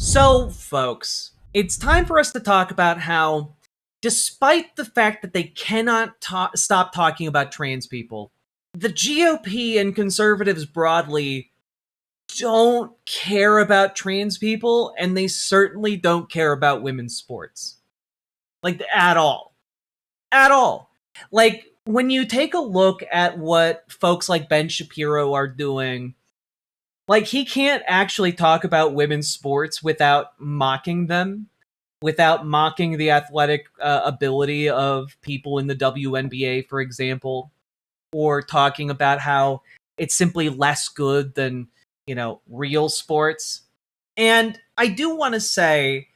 So, folks, it's time for us to talk about how, despite the fact that they cannot stop talking about trans people, the GOP and conservatives broadly don't care about trans people, and they certainly don't care about women's sports. Like, at all. At all. Like, when you take a look at what folks like Ben Shapiro are doing, like, he can't actually talk about women's sports without mocking them, without mocking the athletic ability of people in the WNBA, for example, or talking about how it's simply less good than, real sports. And I do want to say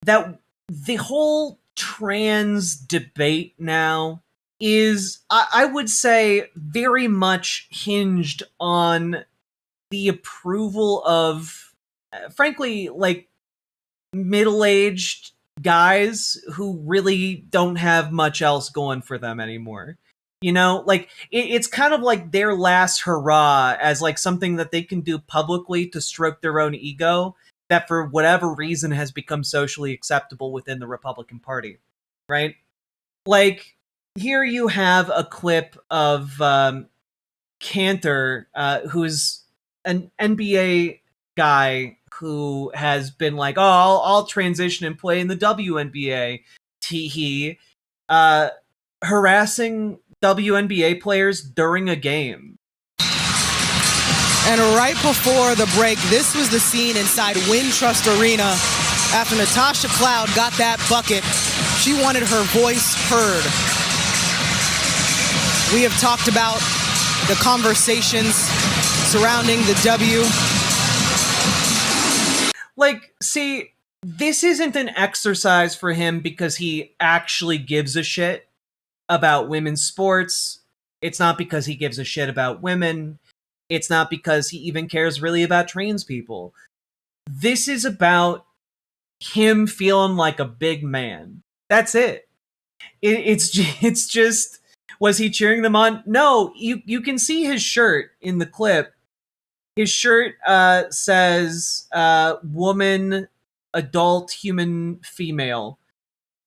that the whole trans debate now is, I would say, very much hinged on the approval of, frankly, like, middle-aged guys who really don't have much else going for them anymore. Like, it's kind of like their last hurrah as like something that they can do publicly to stroke their own ego that for whatever reason has become socially acceptable within the Republican Party, right? Like, here you have a clip of Cantor, who's an NBA guy who has been like, "Oh, I'll transition and play in the WNBA." Tee harassing WNBA players during a game. And right before the break, this was the scene inside Wintrust Arena after Natasha Cloud got that bucket. She wanted her voice heard. We have talked about the conversations surrounding the W. Like, see, this isn't an exercise for him because he actually gives a shit about women's sports. It's not because he gives a shit about women. It's not because he even cares really about trans people. This is about him feeling like a big man. That's it. It's just, was he cheering them on? No, you can see his shirt in the clip. His shirt says woman, adult, human, female.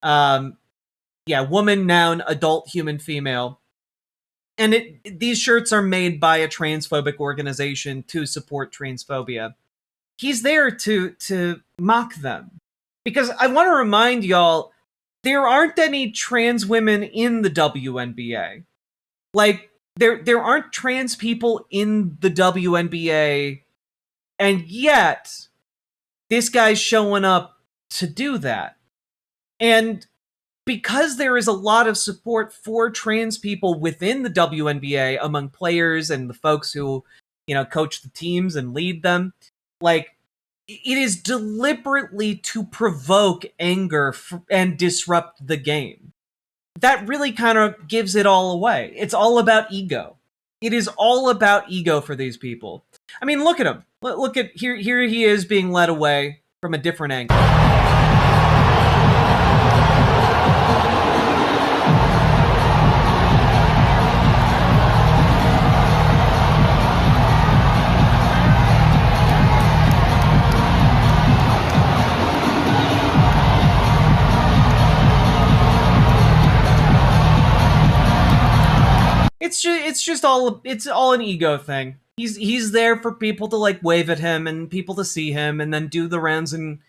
Woman, noun, adult, human, female. And these shirts are made by a transphobic organization to support transphobia. He's there to mock them. Because I want to remind y'all, there aren't any trans women in the WNBA. Like, there aren't trans people in the WNBA, and yet this guy's showing up to do that. And because there is a lot of support for trans people within the WNBA among players and the folks who, coach the teams and lead them, like, it is deliberately to provoke anger and disrupt the game. That really kind of gives it all away. It's all about ego. It is all about ego for these people. I mean, look at him. Look at here he is being led away from a different angle. It's all an ego thing. He's there for people to like wave at him and people to see him and then do the rounds in,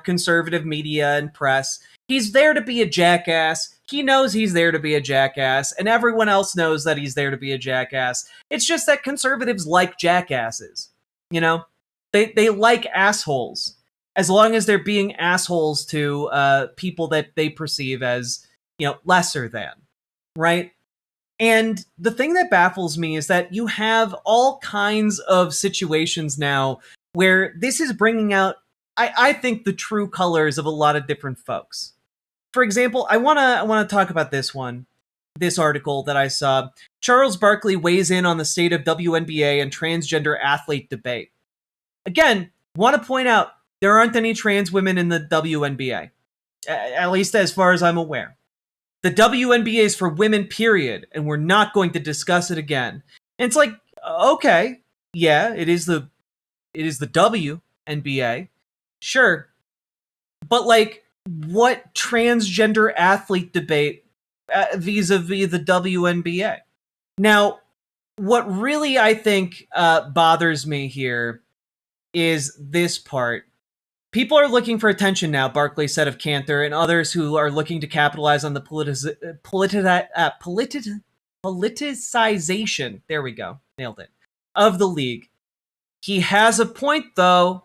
conservative media and press. He's there to be a jackass. He knows he's there to be a jackass, and everyone else knows that he's there to be a jackass. It's just that conservatives like jackasses. They like assholes, as long as they're being assholes to people that they perceive as, lesser than, right? And the thing that baffles me is that you have all kinds of situations now where this is bringing out, I think, the true colors of a lot of different folks. For example, I want to talk about this article that I saw. Charles Barkley weighs in on the state of WNBA and transgender athlete debate. Again, want to point out, there aren't any trans women in the WNBA, at least as far as I'm aware. The WNBA is for women, period, and we're not going to discuss it again. And it's like, okay, yeah, it is the WNBA, Sure. But, like, what transgender athlete debate vis-a-vis the WNBA? Now, what really I think bothers me here is this part. People are looking for attention now, Barkley said of Cantor, and others who are looking to capitalize on the politicization, there we go, nailed it, of the league. He has a point, though,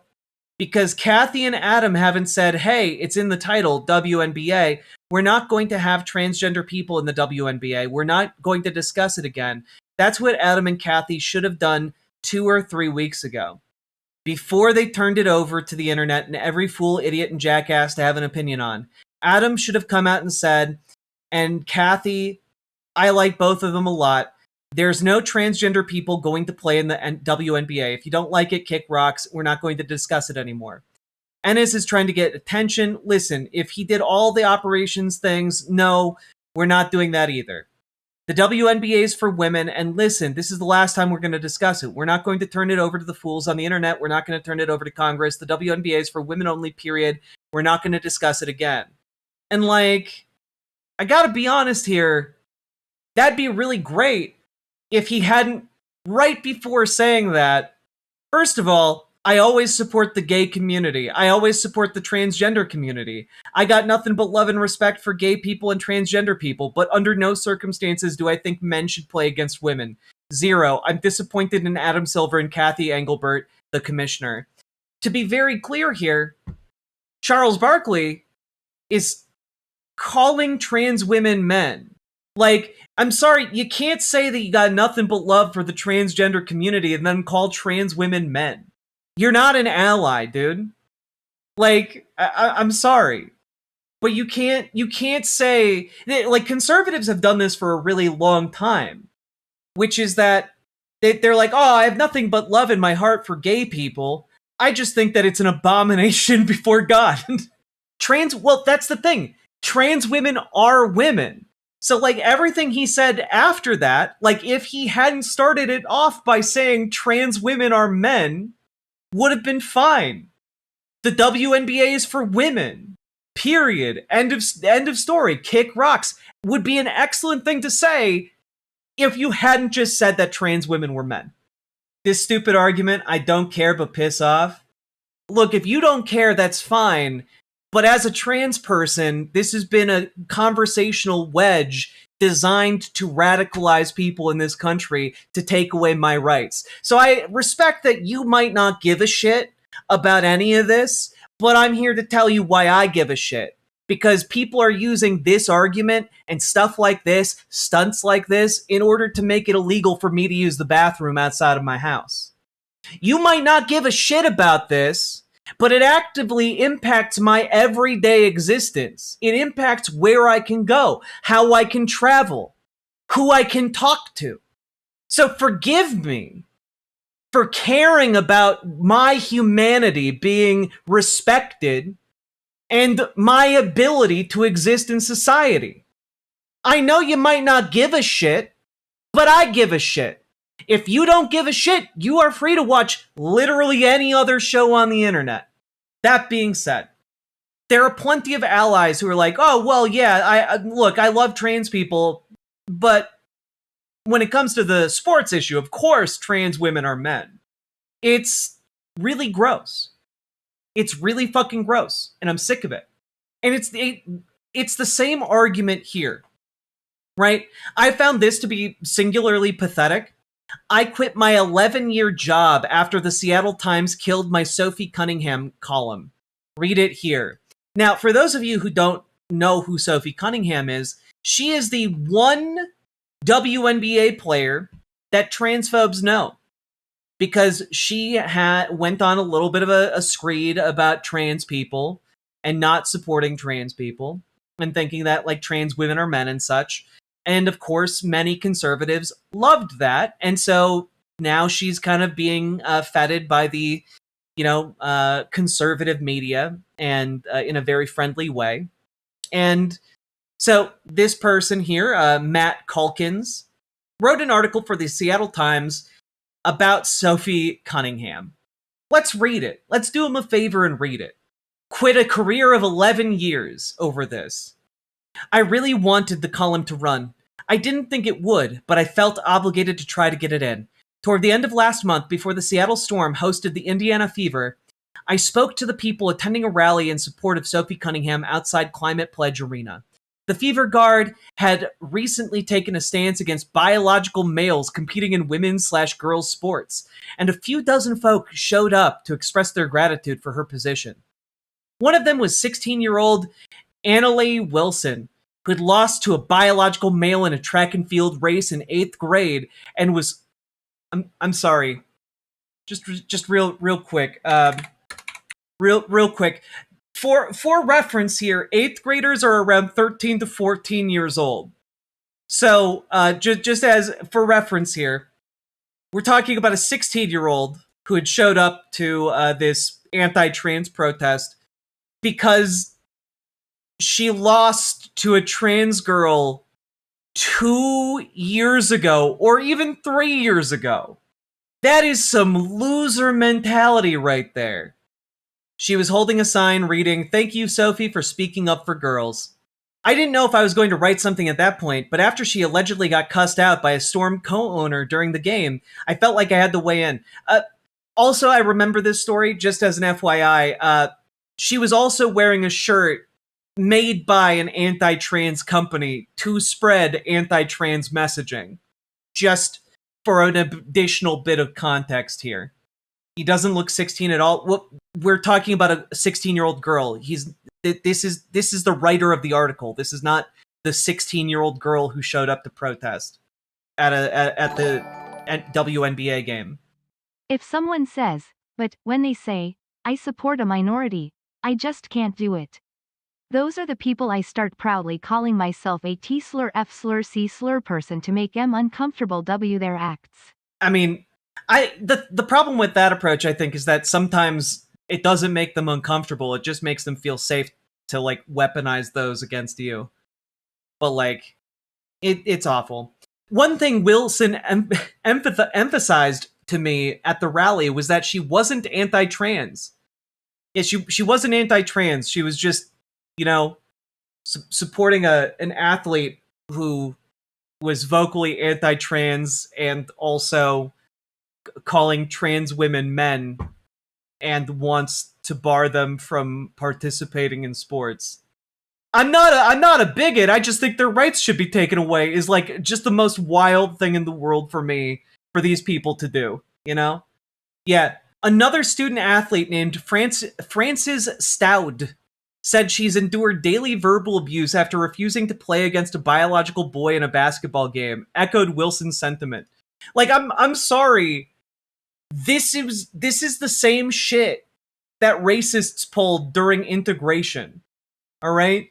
because Kathy and Adam haven't said, hey, it's in the title, WNBA. We're not going to have transgender people in the WNBA. We're not going to discuss it again. That's what Adam and Kathy should have done 2 or 3 weeks ago, before they turned it over to the internet and every fool, idiot, and jackass to have an opinion on. Adam should have come out and said, and Kathy, I like both of them a lot, there's no transgender people going to play in the WNBA. If you don't like it, kick rocks. We're not going to discuss it anymore. Ennis is trying to get attention. Listen, if he did all the operations things, no, we're not doing that either. The WNBA is for women, and listen, this is the last time we're going to discuss it. We're not going to turn it over to the fools on the internet. We're not going to turn it over to Congress. The WNBA is for women only, period. We're not going to discuss it again. And, like, I gotta be honest here, that'd be really great if he hadn't, right before saying that. First of all, I always support the gay community. I always support the transgender community. I got nothing but love and respect for gay people and transgender people, but under no circumstances do I think men should play against women. Zero. I'm disappointed in Adam Silver and Kathy Engelbert, the commissioner. To be very clear here, Charles Barkley is calling trans women men. Like, I'm sorry, you can't say that you got nothing but love for the transgender community and then call trans women men. You're not an ally, dude. Like, I'm sorry, but you can't say, like, conservatives have done this for a really long time, which is that they're like, oh, I have nothing but love in my heart for gay people. I just think that it's an abomination before God. Well, that's the thing. Trans women are women. So, like, everything he said after that, like, if he hadn't started it off by saying trans women are men, would have been fine. The WNBA is for women. Period. End of story. Kick rocks. Would be an excellent thing to say if you hadn't just said that trans women were men. This stupid argument, I don't care but piss off. Look, if you don't care, that's fine. But as a trans person, this has been a conversational wedge designed to radicalize people in this country to take away my rights. So I respect that you might not give a shit about any of this, but I'm here to tell you why I give a shit. Because people are using this argument and stuff like this, stunts like this, in order to make it illegal for me to use the bathroom outside of my house. You might not give a shit about this, but it actively impacts my everyday existence. It impacts where I can go, how I can travel, who I can talk to. So forgive me for caring about my humanity being respected and my ability to exist in society. I know you might not give a shit, but I give a shit. If you don't give a shit, you are free to watch literally any other show on the internet. That being said, there are plenty of allies who are like, oh, well, yeah, I love trans people, but when it comes to the sports issue, of course, trans women are men. It's really gross. It's really fucking gross, and I'm sick of it. And it's the same argument here, right? I found this to be singularly pathetic. I quit my 11-year job after the Seattle Times killed my Sophie Cunningham column. Read it here. Now, for those of you who don't know who Sophie Cunningham is, she is the one WNBA player that transphobes know. Because she went on a little bit of a screed about trans people and not supporting trans people and thinking that, like, trans women are men and such. And of course, many conservatives loved that. And so now she's kind of being feted by the, conservative media and in a very friendly way. And so this person here, Matt Calkins, wrote an article for the Seattle Times about Sophie Cunningham. Let's read it. Let's do him a favor and read it. quit a career of 11 years over this. I really wanted the column to run. I didn't think it would, but I felt obligated to try to get it in. Toward the end of last month, before the Seattle Storm hosted the Indiana Fever, I spoke to the people attending a rally in support of Sophie Cunningham outside Climate Pledge Arena. The Fever Guard had recently taken a stance against biological males competing in women's/girls sports, and a few dozen folk showed up to express their gratitude for her position. One of them was 16-year-old Annalee Wilson, who had lost to a biological male in a track and field race in 8th grade and was... I'm sorry. Just real quick. Real quick. For reference here, 8th graders are around 13 to 14 years old. So, just as for reference here, we're talking about a 16-year-old who had showed up to this anti-trans protest because she lost to a trans girl 2 years ago, or even 3 years ago. That is some loser mentality right there. She was holding a sign reading, "Thank you, Sophie, for speaking up for girls." I didn't know if I was going to write something at that point, but after she allegedly got cussed out by a Storm co-owner during the game, I felt like I had to weigh in. Also, I remember this story, just as an FYI. She was also wearing a shirt made by an anti-trans company to spread anti-trans messaging. Just for an additional bit of context here. He doesn't look 16 at all. We're talking about a 16-year-old girl. This is the writer of the article. This is not the 16-year-old girl who showed up to protest at the WNBA game. If someone says, but when they say, I support a minority, I just can't do it. Those are the people I start proudly calling myself a T slur, F slur, C slur person to make them uncomfortable w their acts. I mean, the problem with that approach, I think, is that sometimes it doesn't make them uncomfortable. It just makes them feel safe to, like, weaponize those against you. But, like, it's awful. One thing Wilson emphasized to me at the rally was that she wasn't anti-trans. Yeah, she wasn't anti-trans. She was just, you know, supporting an athlete who was vocally anti-trans and also calling trans women men and wants to bar them from participating in sports. I'm not a bigot. I just think their rights should be taken away is like just the most wild thing in the world for me for these people to do, you know? Yeah. Another student athlete named Frances Stoud said she's endured daily verbal abuse after refusing to play against a biological boy in a basketball game, echoed Wilson's sentiment. Like, I'm sorry. This is the same shit that racists pulled during integration. All right?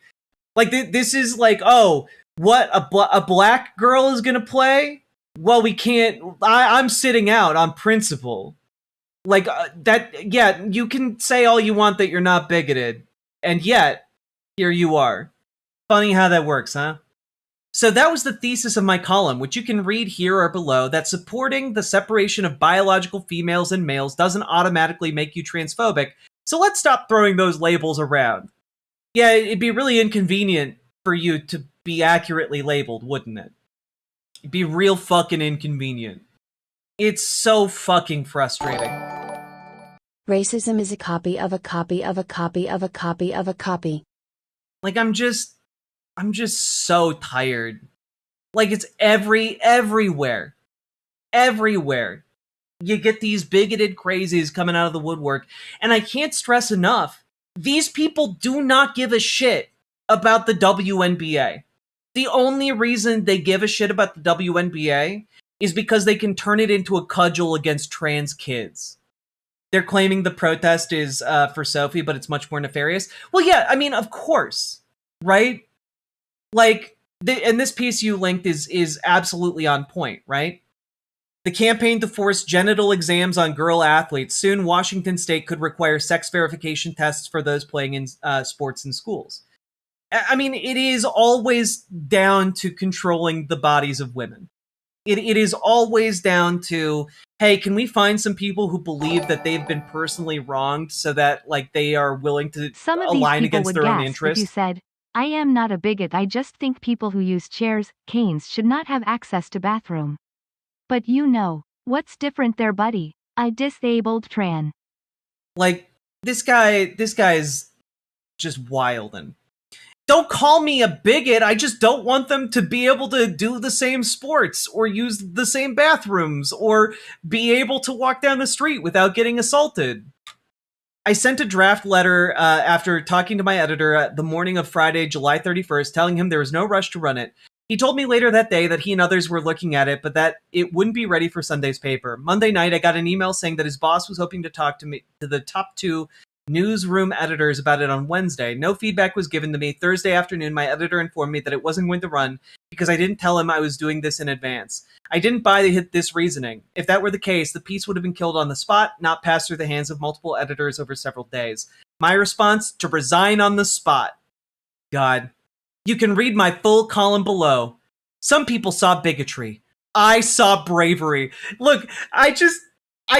Like, this is like, oh, what, a black girl is gonna play? Well, we can't, I'm sitting out on principle. Like, that, yeah, you can say all you want that you're not bigoted, and yet, here you are. Funny how that works, huh? So that was the thesis of my column, which you can read here or below, that supporting the separation of biological females and males doesn't automatically make you transphobic, so let's stop throwing those labels around. Yeah, it'd be really inconvenient for you to be accurately labeled, wouldn't it? It'd be real fucking inconvenient. It's so fucking frustrating. Racism is a copy of a copy of a copy of a copy of a copy. Like, I'm just so tired. Like, it's everywhere. Everywhere. You get these bigoted crazies coming out of the woodwork, and I can't stress enough, these people do not give a shit about the WNBA. The only reason they give a shit about the WNBA is because they can turn it into a cudgel against trans kids. They're claiming the protest is for Sophie, but it's much more nefarious. Well, yeah, I mean, of course, right? Like, and this piece you linked is absolutely on point, right? The campaign to force genital exams on girl athletes. Soon, Washington State could require sex verification tests for those playing in sports in schools. I mean, it is always down to controlling the bodies of women. It is always down to, hey, can we find some people who believe that they've been personally wronged so that like they are willing to Some of these align people against would their own gasp if you interests? said, I am not a bigot, I just think people who use chairs, canes should not have access to bathroom. But you know, what's different there, buddy? I disabled Tran. Like, this guy's just wildin'. Don't call me a bigot, I just don't want them to be able to do the same sports, or use the same bathrooms, or be able to walk down the street without getting assaulted. I sent a draft letter after talking to my editor the morning of Friday, July 31st, telling him there was no rush to run it. He told me later that day that he and others were looking at it, but that it wouldn't be ready for Sunday's paper. Monday night, I got an email saying that his boss was hoping to talk to the top 2 newsroom editors about it on Wednesday. No feedback was given to me. Thursday afternoon, my editor informed me that it wasn't going to run because I didn't tell him I was doing this in advance. I didn't buy this reasoning. If that were the case, the piece would have been killed on the spot, not passed through the hands of multiple editors over several days. My response: to resign on the spot. God. You can read my full column below. Some people saw bigotry. I saw bravery. Look, I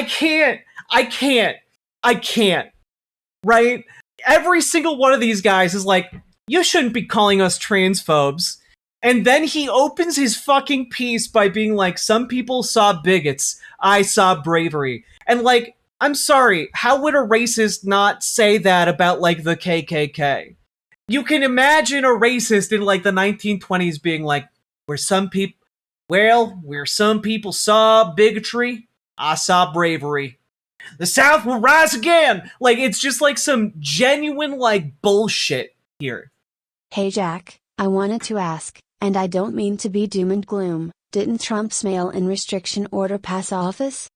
can't. Right? Every single one of these guys is like, you shouldn't be calling us transphobes. And then he opens his fucking piece by being like, some people saw bigots. I saw bravery. And like, I'm sorry, how would a racist not say that about like the KKK? You can imagine a racist in like the 1920s being like, where some people saw bigotry, I saw bravery. The South will rise again! Like, it's just like some genuine like bullshit here. Hey Jack, I wanted to ask, and I don't mean to be doom and gloom, didn't Trump's mail-in restriction order pass office?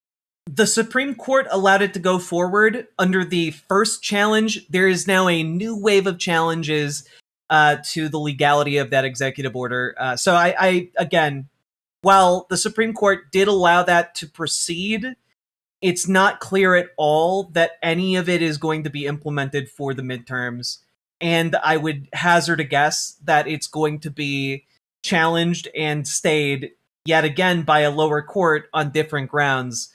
The Supreme Court allowed it to go forward under the first challenge. There is now a new wave of challenges to the legality of that executive order. So I again, while the Supreme Court did allow that to proceed, it's not clear at all that any of it is going to be implemented for the midterms. And I would hazard a guess that it's going to be challenged and stayed yet again by a lower court on different grounds.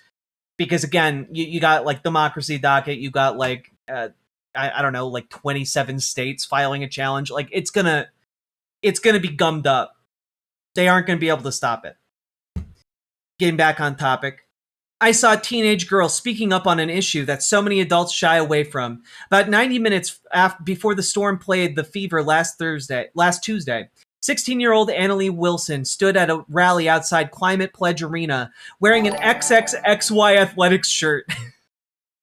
Because again, you got like democracy docket, you got like I don't know, like 27 states filing a challenge. Like it's gonna be gummed up. They aren't gonna be able to stop it. Getting back on topic, I saw a teenage girl speaking up on an issue that so many adults shy away from. About 90 minutes before the storm played the fever last Tuesday, 16-year-old Annalie Wilson stood at a rally outside Climate Pledge Arena wearing an XXXY athletics shirt.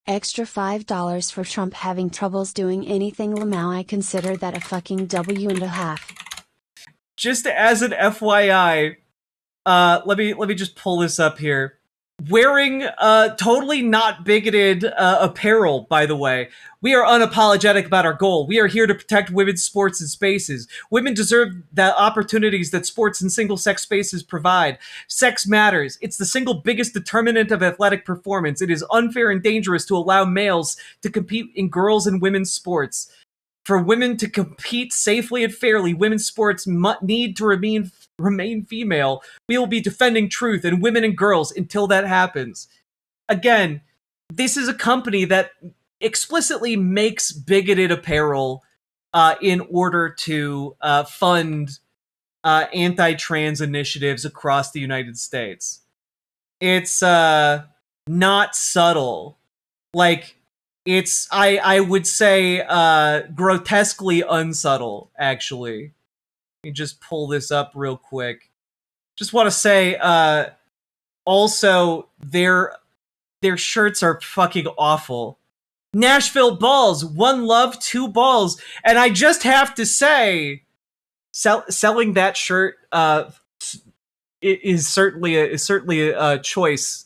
Extra $5 for Trump having troubles doing anything. Lamau, I consider that a fucking W&a-half. Just as an FYI, let me just pull this up here. Wearing totally not bigoted apparel, by the way. We are unapologetic about our goal. We are here to protect women's sports and spaces. Women deserve the opportunities that sports and single-sex spaces provide. Sex matters. It's the single biggest determinant of athletic performance. It is unfair and dangerous to allow males to compete in girls' and women's sports. For women to compete safely and fairly, women's sports need to remain female. We will be defending truth and women and girls until that happens. Again, this is a company that explicitly makes bigoted apparel in order to fund anti-trans initiatives across the United States. It's not subtle. Like, it's, I would say, grotesquely unsubtle, actually. Let me just pull this up real quick. Just want to say, also, their shirts are fucking awful. Nashville balls, one love, two balls. And I just have to say, selling that shirt is certainly a choice.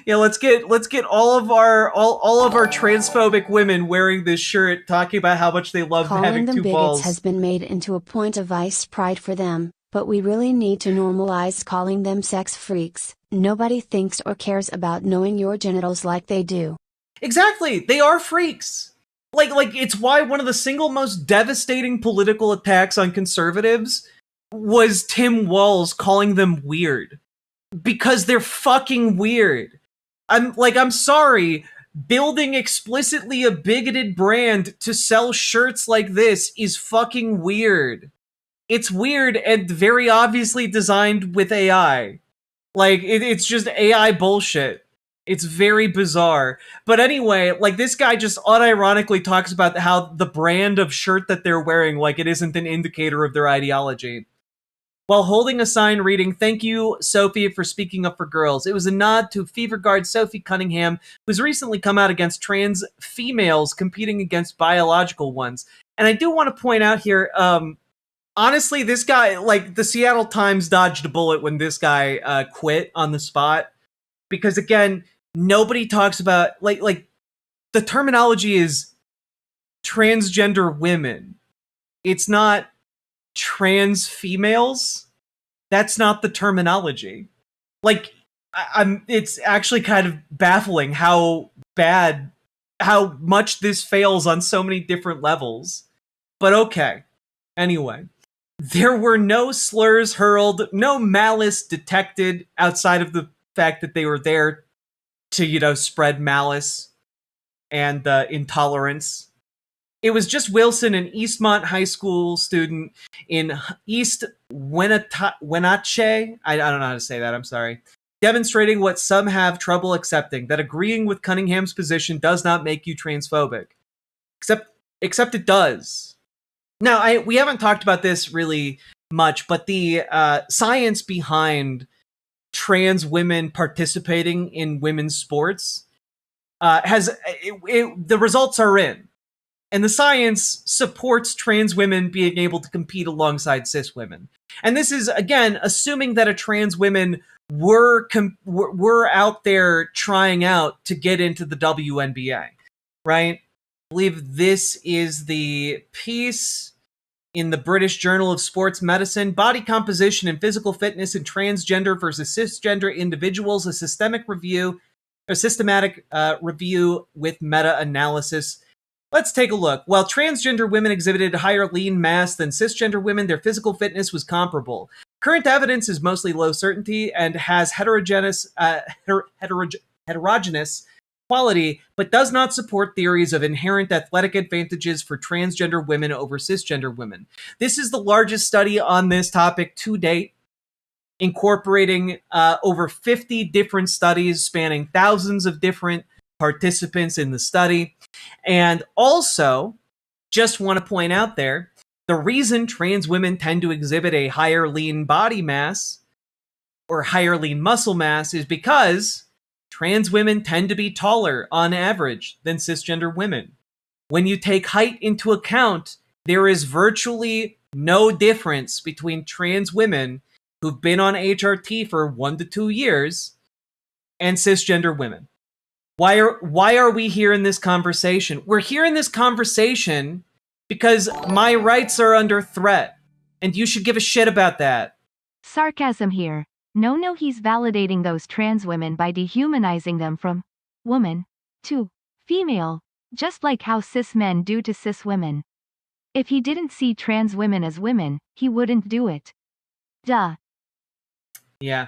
Yeah, let's get all of our transphobic women wearing this shirt, talking about how much they love having two balls. Calling them bigots has been made into a point of vice pride for them, but we really need to normalize calling them sex freaks. Nobody thinks or cares about knowing your genitals like they do. Exactly, they are freaks. Like it's why one of the single most devastating political attacks on conservatives was Tim Walz calling them weird. Because they're fucking weird. I'm sorry. Building explicitly a bigoted brand to sell shirts like this is fucking weird. It's weird and very obviously designed with AI. Like, it's just AI bullshit. It's very bizarre. But anyway, like, this guy just unironically talks about how the brand of shirt that they're wearing, like, it isn't an indicator of their ideology. While holding a sign reading, "Thank you, Sophie, for speaking up for girls." It was a nod to Fever Guard Sophie Cunningham, who's recently come out against trans females competing against biological ones. And I do want to point out here, honestly, this guy, like, the Seattle Times dodged a bullet when this guy quit on the spot. Because, again, nobody talks about, like the terminology is transgender women. It's not trans females. That's not the terminology. Like, it's actually kind of baffling how much this fails on so many different levels. But okay. Anyway, there were no slurs hurled, no malice detected outside of the fact that they were there to, spread malice and intolerance. It was just Wilson, an Eastmont High School student in East Wenatchee. I don't know how to say that, I'm sorry. Demonstrating what some have trouble accepting, that agreeing with Cunningham's position does not make you transphobic. Except it does. Now, we haven't talked about this really much, but the science behind trans women participating in women's sports the results are in. And the science supports trans women being able to compete alongside cis women. And this is, again, assuming that a trans women were out there trying out to get into the WNBA, right? I believe this is the piece in the British Journal of Sports Medicine, Body Composition and Physical Fitness in Transgender versus Cisgender Individuals, a systematic review with meta-analysis. Let's take a look. While transgender women exhibited higher lean mass than cisgender women, their physical fitness was comparable. Current evidence is mostly low certainty and has heterogeneous quality, but does not support theories of inherent athletic advantages for transgender women over cisgender women. This is the largest study on this topic to date, incorporating over 50 different studies spanning thousands of different participants in the study. And also, just want to point out there, the reason trans women tend to exhibit a higher lean body mass or higher lean muscle mass is because trans women tend to be taller on average than cisgender women. When you take height into account, there is virtually no difference between trans women who've been on HRT for 1 to 2 years and cisgender women. Why are we here in this conversation? We're here in this conversation because my rights are under threat, and you should give a shit about that. Sarcasm here. No, he's validating those trans women by dehumanizing them from woman to female, just like how cis men do to cis women. If he didn't see trans women as women, he wouldn't do it. Duh. Yeah.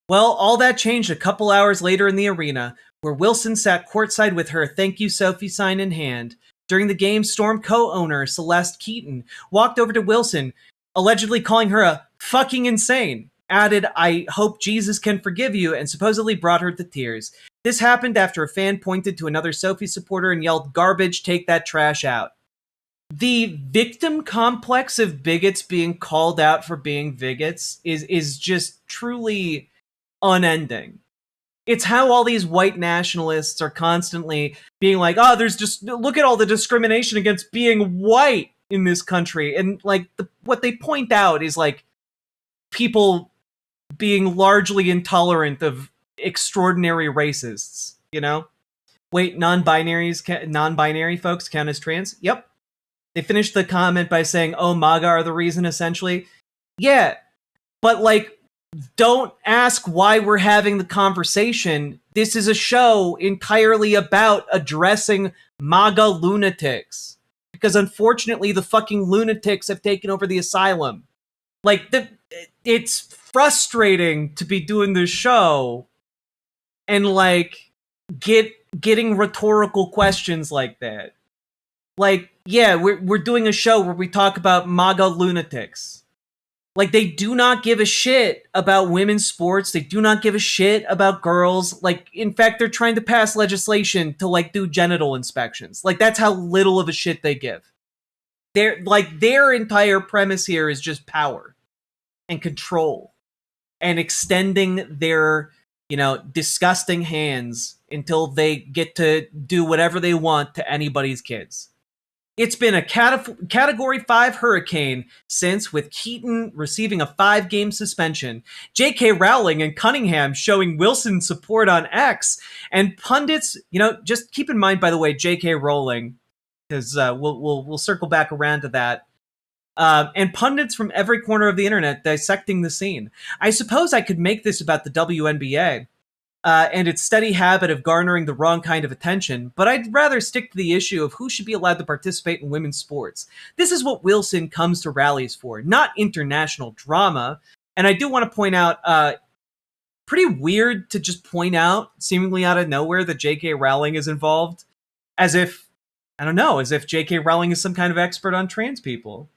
Well, all that changed a couple hours later in the arena, where Wilson sat courtside with her "Thank You, Sophie" sign in hand. During the game, Storm co-owner Celeste Keaton walked over to Wilson, allegedly calling her a fucking insane, added, "I hope Jesus can forgive you," and supposedly brought her to tears. This happened after a fan pointed to another Sophie supporter and yelled, "Garbage, take that trash out." The victim complex of bigots being called out for being bigots is just truly unending. It's how all these white nationalists are constantly being like, "Oh, there's just, look at all the discrimination against being white in this country." And like what they point out is like people being largely intolerant of extraordinary racists, Wait, non-binary folks count as trans? Yep. They finished the comment by saying, "Oh, MAGA are the reason," essentially. Yeah, but like, don't ask why we're having the conversation. This is a show entirely about addressing MAGA lunatics. Because unfortunately, the fucking lunatics have taken over the asylum. Like, it's frustrating to be doing this show and, like, getting rhetorical questions like that. Like, yeah, we're doing a show where we talk about MAGA lunatics. Like, they do not give a shit about women's sports. They do not give a shit about girls. Like, in fact, they're trying to pass legislation to, like, do genital inspections. Like, that's how little of a shit they give. Their entire premise here is just power and control and extending their, disgusting hands until they get to do whatever they want to anybody's kids. It's been a Category 5 hurricane since, with Keaton receiving a 5-game suspension, J.K. Rowling and Cunningham showing Wilson support on X, and pundits, just keep in mind, by the way, J.K. Rowling, because we'll circle back around to that, and pundits from every corner of the internet dissecting the scene. I suppose I could make this about the WNBA, and its steady habit of garnering the wrong kind of attention, but I'd rather stick to the issue of who should be allowed to participate in women's sports. This is what Wilson comes to rallies for, not international drama. And I do want to point out, pretty weird to just point out, seemingly out of nowhere, that J.K. Rowling is involved, as if J.K. Rowling is some kind of expert on trans people.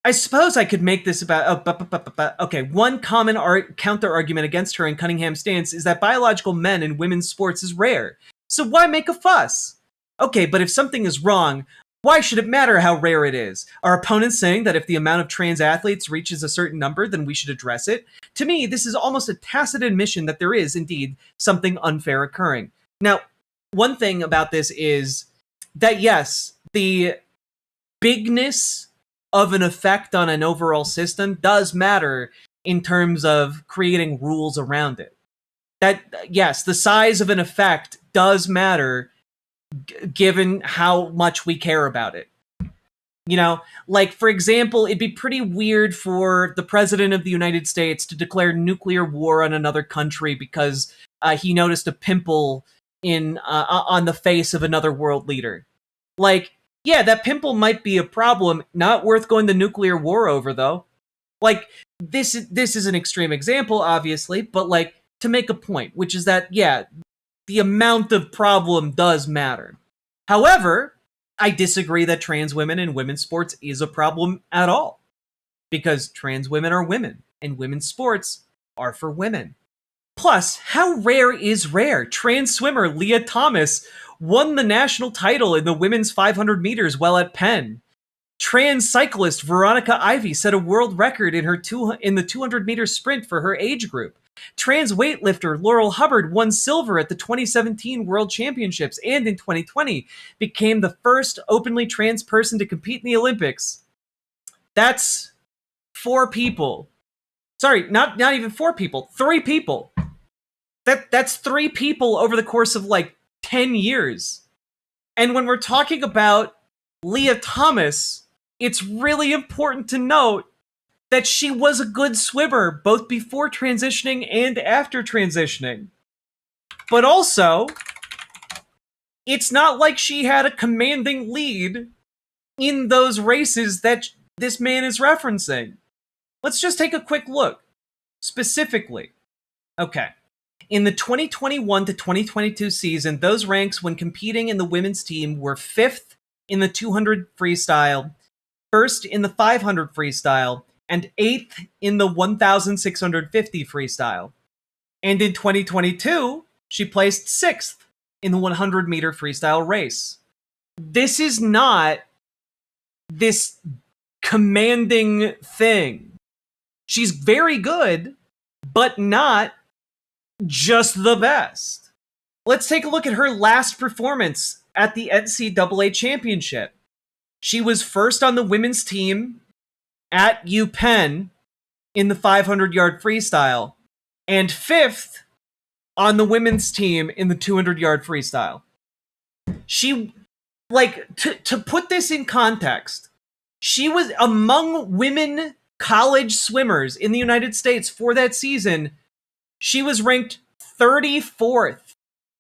I suppose I could make this about... okay, one common counter-argument against her and Cunningham's stance is that biological men in women's sports is rare. So why make a fuss? Okay, but if something is wrong, why should it matter how rare it is? Are opponents saying that if the amount of trans athletes reaches a certain number, then we should address it? To me, this is almost a tacit admission that there is, indeed, something unfair occurring. Now, one thing about this is that, yes, the bigness of an effect on an overall system does matter in terms of creating rules around it. That, yes, the size of an effect does matter given how much we care about it. Like, for example, it'd be pretty weird for the president of the United States to declare nuclear war on another country because he noticed a pimple on the face of another world leader. Like, yeah, that pimple might be a problem, not worth going to nuclear war over, though. Like, this is an extreme example, obviously, but, like, to make a point, which is that, yeah, the amount of problem does matter. However, I disagree that trans women in women's sports is a problem at all. Because trans women are women, and women's sports are for women. Plus, how rare is rare? Trans swimmer Leah Thomas won the national title in the women's 500 meters while at Penn. Trans cyclist Veronica Ivy set a world record in the 200-meter sprint for her age group. Trans weightlifter Laurel Hubbard won silver at the 2017 World Championships and in 2020 became the first openly trans person to compete in the Olympics. That's 4 people. Sorry, not even 4 people. 3 people. That's 3 people over the course of, like, 10 years. And when we're talking about Leah Thomas, it's really important to note that she was a good swimmer, both before transitioning and after transitioning. But also, it's not like she had a commanding lead in those races that this man is referencing. Let's just take a quick look. Specifically. Okay. In the 2021 to 2022 season, those ranks when competing in the women's team were 5th in the 200 freestyle, 1st in the 500 freestyle, and 8th in the 1,650 freestyle. And in 2022, she placed 6th in the 100-meter freestyle race. This is not this commanding thing. She's very good, but not just the best. Let's take a look at her last performance at the NCAA Championship. She was first on the women's team at UPenn in the 500-yard freestyle, and 5th on the women's team in the 200-yard freestyle. She, like, to put this in context, she was among women college swimmers in the United States for that season. She was ranked 34th.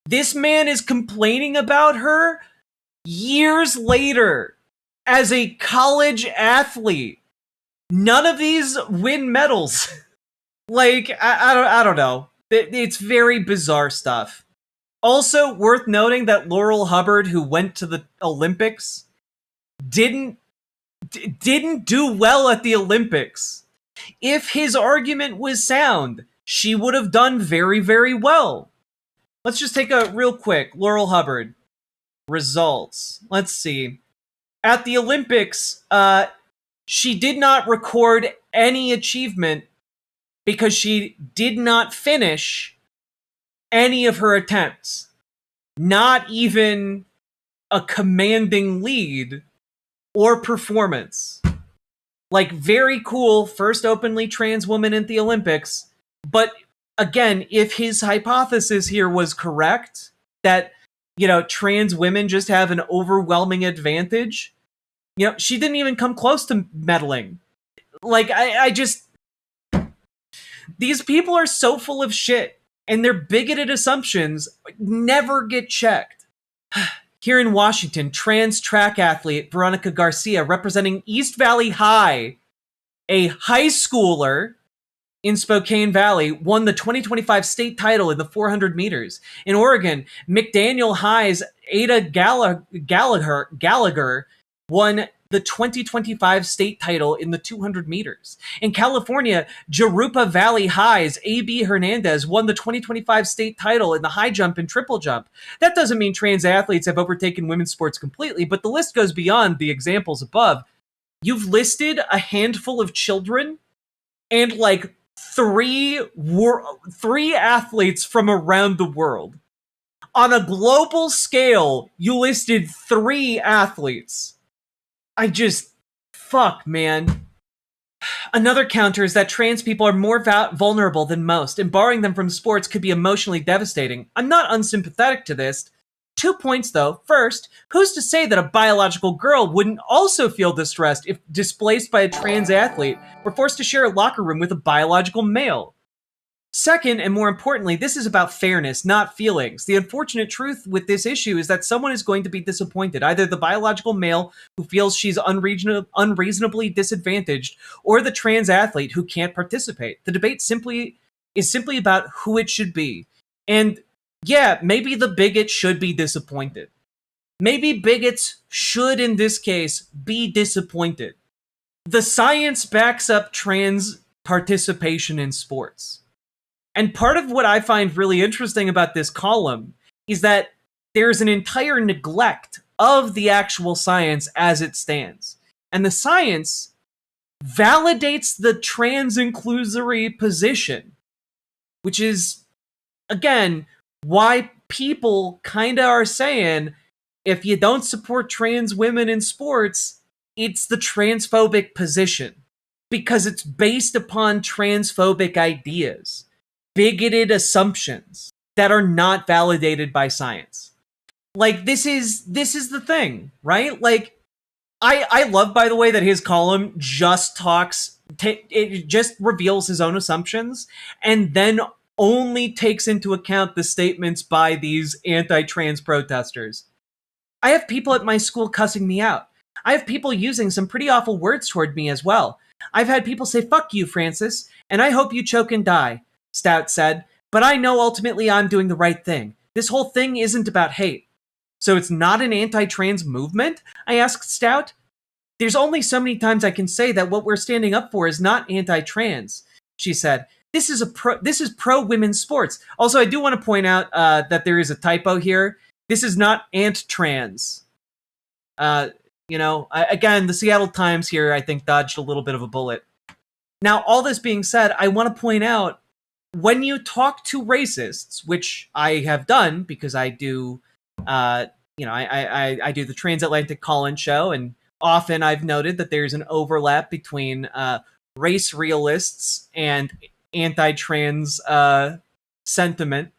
This man is complaining about her years later as a college athlete. None of these win medals. Like, I don't know. It's very bizarre stuff. Also, worth noting that Laurel Hubbard, who went to the Olympics, didn't do well at the Olympics. If his argument was sound, she would have done very, very well. Let's just take a real quick Laurel Hubbard results. Let's see. At the Olympics, she did not record any achievement because she did not finish any of her attempts. Not even a commanding lead or performance. Like, very cool, first openly trans woman at the Olympics. But again, if his hypothesis here was correct, that, trans women just have an overwhelming advantage, she didn't even come close to medaling. Like, I just... These people are so full of shit, and their bigoted assumptions never get checked. Here in Washington, trans track athlete Veronica Garcia, representing East Valley High, a high schooler in Spokane Valley, won the 2025 state title in the 400 meters. In Oregon, McDaniel High's Ada Gallagher won the 2025 state title in the 200 meters. In California, Jurupa Valley High's A.B. Hernandez won the 2025 state title in the high jump and triple jump. That doesn't mean trans athletes have overtaken women's sports completely, but the list goes beyond the examples above. You've listed a handful of children and like three athletes from around the world. On a global scale, you listed 3 athletes. Fuck, man. Another counter is that trans people are more vulnerable than most, and barring them from sports could be emotionally devastating. I'm not unsympathetic to this. 2 points, though. First, who's to say that a biological girl wouldn't also feel distressed if displaced by a trans athlete or forced to share a locker room with a biological male? Second, and more importantly, this is about fairness, not feelings. The unfortunate truth with this issue is that someone is going to be disappointed, either the biological male who feels she's unreasonably disadvantaged, or the trans athlete who can't participate. The debate is simply about who it should be. And yeah, maybe the bigot should be disappointed. Maybe bigots should, in this case, be disappointed. The science backs up trans participation in sports. And part of what I find really interesting about this column is that there's an entire neglect of the actual science as it stands. And the science validates the trans inclusory position, which is, again, why people kinda are saying, if you don't support trans women in sports, it's the transphobic position. Because it's based upon transphobic ideas. Bigoted assumptions that are not validated by science. Like, this is the thing, right? Like, I love, by the way, that his column just it just reveals his own assumptions and then only takes into account the statements by these anti-trans protesters. I have people at my school cussing me out. I have people using some pretty awful words toward me as well. I've had people say, "Fuck you, Francis, and I hope you choke and die," Stout said, "but I know ultimately I'm doing the right thing. This whole thing isn't about hate." "So it's not an anti-trans movement?" I asked Stout. "There's only so many times I can say that what we're standing up for is not anti-trans," she said. This is pro-women's sports. Also, I do want to point out that there is a typo here. This is not ant-trans. Again, the Seattle Times here, I think, dodged a little bit of a bullet. Now, all this being said, I want to point out, when you talk to racists, which I have done because I do, I do the Transatlantic Call-In show, and often I've noted that there's an overlap between race realists and anti-trans sentiment.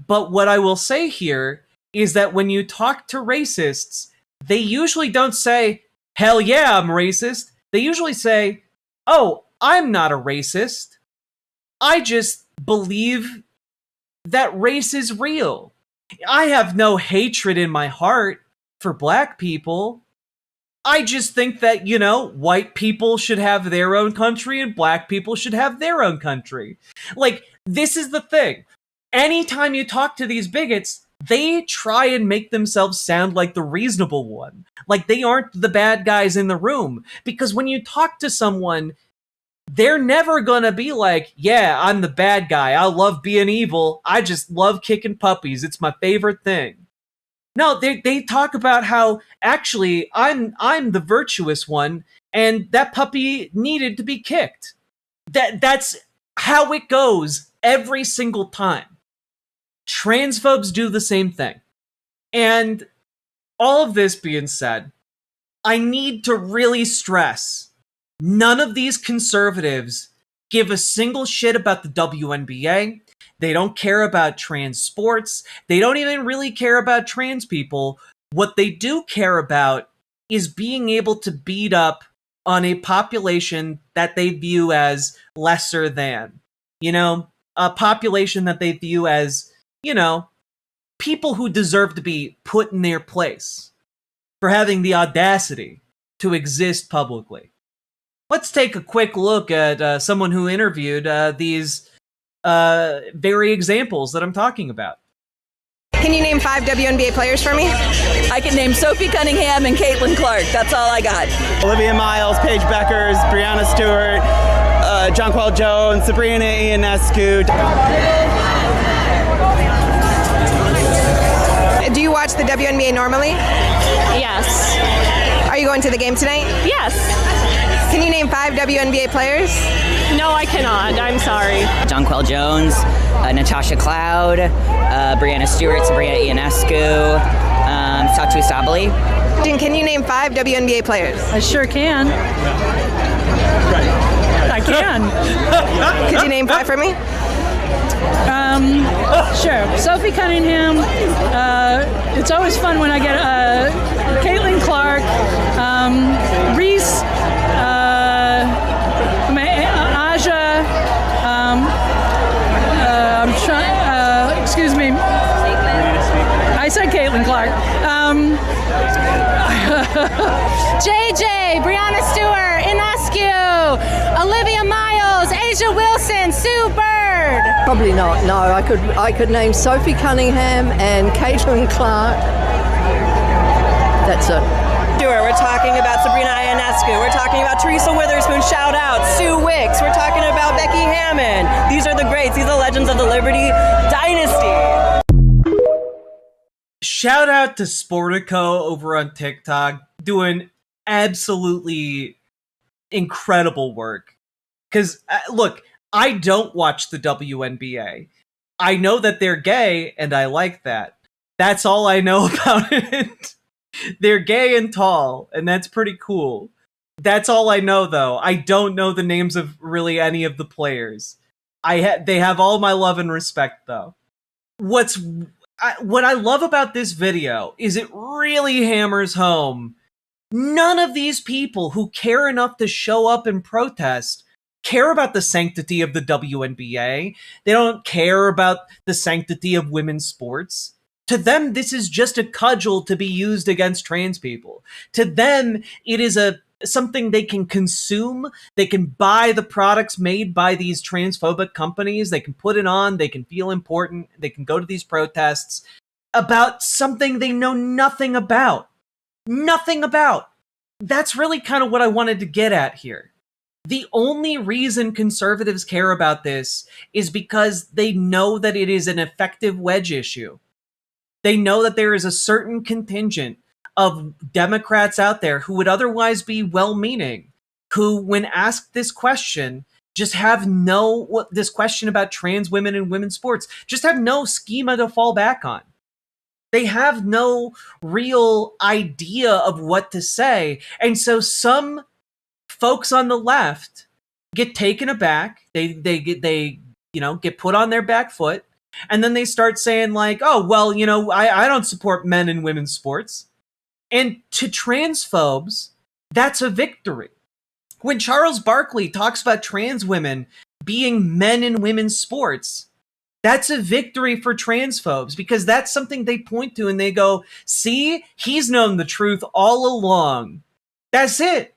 But what I will say here is that when you talk to racists, they usually don't say, "Hell yeah, I'm racist." They usually say, "Oh, I'm not a racist. I just believe that race is real. I have no hatred in my heart for black people. I just think that, you know, white people should have their own country and black people should have their own country. Like, this is the thing. Anytime you talk to these bigots, they try and make themselves sound like the reasonable one. Like they aren't the bad guys in the room. Because when you talk to someone, they're never gonna be like, yeah, I'm the bad guy. I love being evil. I just love kicking puppies. It's my favorite thing. No, they talk about how actually I'm the virtuous one, and that puppy needed to be kicked. That's how it goes every single time. Transphobes do the same thing. And all of this being said, I need to really stress, none of these conservatives give a single shit about the WNBA. They don't care about trans sports. They don't even really care about trans people. What they do care about is being able to beat up on a population that they view as lesser than. You know, a population that they view as, you know, people who deserve to be put in their place for having the audacity to exist publicly. Let's take a quick look at someone who interviewed these very examples that I'm talking about. Can you name 5 WNBA players for me? I can name Sophie Cunningham and Caitlin Clark. That's all I got. Olivia Miles, Paige Beckers, Brianna Stewart, Jonquel Jones, Sabrina Ionescu. Do you watch the WNBA normally? Yes. Are you going to the game tonight? Yes. Can you name 5 WNBA players? No, I cannot. I'm sorry. Jonquel Jones, Natasha Cloud, Brianna Stewart, Sabrina Ionescu, Satu Sabali. Can you name 5 WNBA players? I sure can. I can. Could you name 5 for me? Sure. Sophie Cunningham. It's always fun when I get Caitlin Clark, Reese, Aja. I'm trying. Excuse me. I said Caitlin Clark. JJ, Brianna Stewart, Ionescu, Olivia Miles, Asia Wilson, Sue Bird. Probably not. No, I could name Sophie Cunningham and Caitlin Clark. That's it. Sure, we're talking about Sabrina Ionescu. We're talking about Teresa Witherspoon. Shout out Sue Wicks. We're talking about Becky Hammond. These are the greats. These are the legends of the Liberty Dynasty. Shout out to Sportico over on TikTok, doing absolutely incredible work. Because, look, I don't watch the WNBA. I know that they're gay, and I like that. That's all I know about it. They're gay and tall, and that's pretty cool. That's all I know, though. I don't know the names of really any of the players. They have all my love and respect, though. What I love about this video is it really hammers home. None of these people who care enough to show up and protest care about the sanctity of the WNBA. They don't care about the sanctity of women's sports. To them, this is just a cudgel to be used against trans people. To them, it is something they can consume. They can buy the products made by these transphobic companies. They can put it on. They can feel important. They can go to these protests about something they know nothing about. Nothing about. That's really kind of what I wanted to get at here. The only reason conservatives care about this is because they know that it is an effective wedge issue. They know that there is a certain contingent of Democrats out there who would otherwise be well-meaning, who, when asked this question, just have this question about trans women and women's sports, just have no schema to fall back on. They have no real idea of what to say. And so some folks on the left get taken aback. They get put on their back foot. And then they start saying like, oh, well, I don't support men and women's sports. And to transphobes, that's a victory. When Charles Barkley talks about trans women being men in women's sports, that's a victory for transphobes because that's something they point to and they go, see, he's known the truth all along. That's it.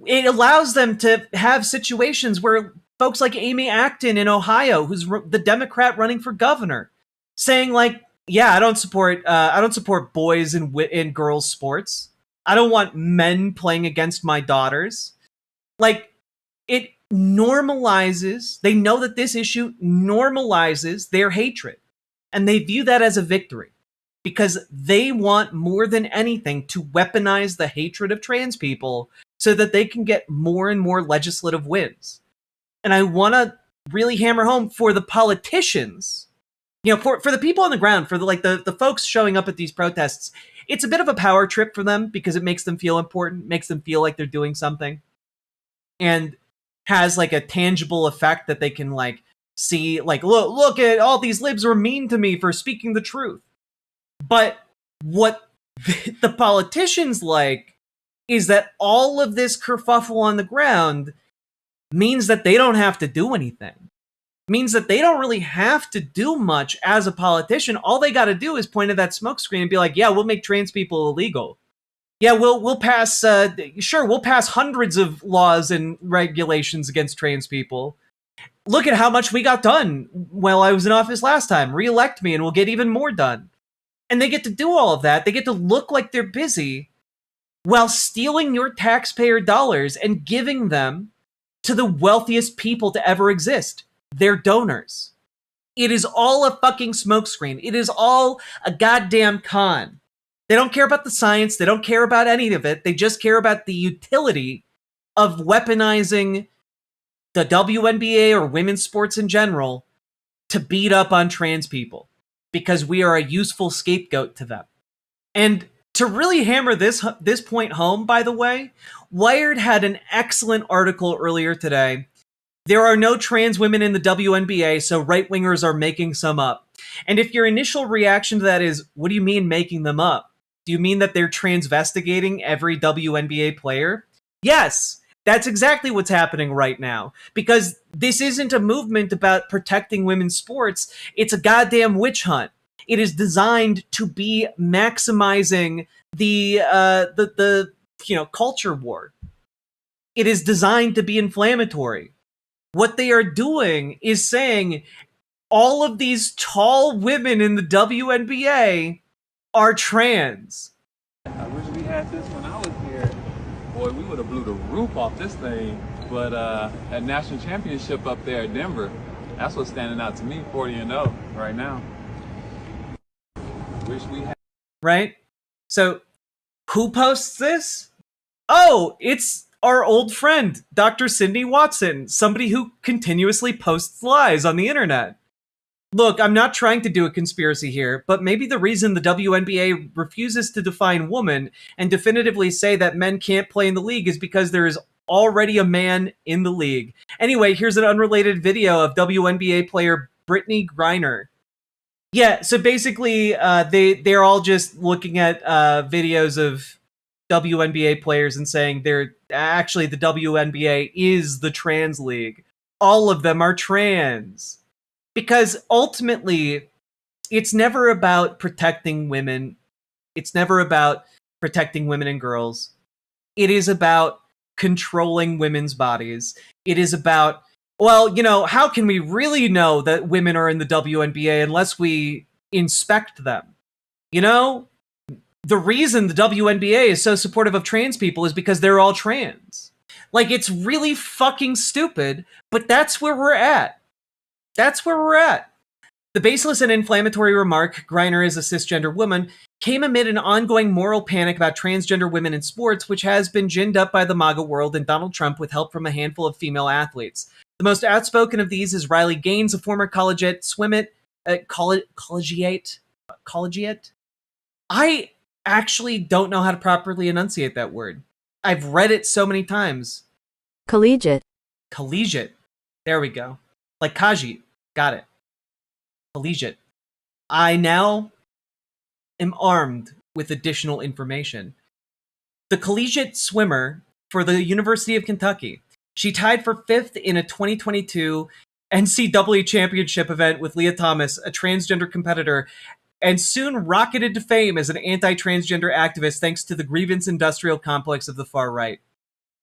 It allows them to have situations where folks like Amy Acton in Ohio, who's the Democrat running for governor, saying like, yeah, I don't support boys and girls sports. I don't want men playing against my daughters. Like, it normalizes, they know that this issue normalizes their hatred, and they view that as a victory because they want more than anything to weaponize the hatred of trans people so that they can get more and more legislative wins. And I want to really hammer home for the politicians, for the people on the ground, for the folks showing up at these protests, it's a bit of a power trip for them because it makes them feel important, makes them feel like they're doing something, and has like a tangible effect that they can like see, like, look at all these libs were mean to me for speaking the truth. But what the politicians like is that all of this kerfuffle on the ground means that they don't have to do anything. Means that they don't really have to do much as a politician. All they got to do is point at that smoke screen and be like, yeah, we'll make trans people illegal. Yeah, we'll pass, we'll pass hundreds of laws and regulations against trans people. Look at how much we got done while I was in office last time. Re-elect me and we'll get even more done. And they get to do all of that. They get to look like they're busy while stealing your taxpayer dollars and giving them to the wealthiest people to ever exist, their donors. It is all a fucking smokescreen. It is all a goddamn con. They don't care about the science. They don't care about any of it. They just care about the utility of weaponizing the WNBA or women's sports in general to beat up on trans people because we are a useful scapegoat to them. And to really hammer this point home, by the way, Wired had an excellent article earlier today. There are no trans women in the WNBA, so right-wingers are making some up. And if your initial reaction to that is, what do you mean making them up? Do you mean that they're transvestigating every WNBA player? Yes, that's exactly what's happening right now. Because this isn't a movement about protecting women's sports. It's a goddamn witch hunt. It is designed to be maximizing the culture war. It is designed to be inflammatory. What they are doing is saying all of these tall women in the WNBA are trans. I wish we had this when I was here. Boy, we would have blew the roof off this thing. But at national championship up there at Denver, that's what's standing out to me, 40-0 right now. Wish we had. Right? So, who posts this? Oh, it's our old friend, Dr. Cindy Watson, somebody who continuously posts lies on the internet. Look, I'm not trying to do a conspiracy here, but maybe the reason the WNBA refuses to define woman and definitively say that men can't play in the league is because there is already a man in the league. Anyway, here's an unrelated video of WNBA player Brittany Griner. Yeah, so basically, they're all just looking at videos of WNBA players and saying they're actually the WNBA is the trans league. All of them are trans. Because ultimately, it's never about protecting women. It's never about protecting women and girls. It is about controlling women's bodies. It is about, well, how can we really know that women are in the WNBA unless we inspect them? The reason the WNBA is so supportive of trans people is because they're all trans. Like, it's really fucking stupid, but that's where we're at. That's where we're at. The baseless and inflammatory remark, Griner is a cisgender woman, came amid an ongoing moral panic about transgender women in sports, which has been ginned up by the MAGA world and Donald Trump with help from a handful of female athletes. The most outspoken of these is Riley Gaines, a former collegiate collegiate? I actually don't know how to properly enunciate that word. I've read it so many times. Collegiate. Collegiate. There we go. Like Khajiit. Got it. Collegiate. I now am armed with additional information. The collegiate swimmer for the University of Kentucky. She tied for 5th in a 2022 NCAA championship event with Leah Thomas, a transgender competitor, and soon rocketed to fame as an anti-transgender activist thanks to the grievance industrial complex of the far right.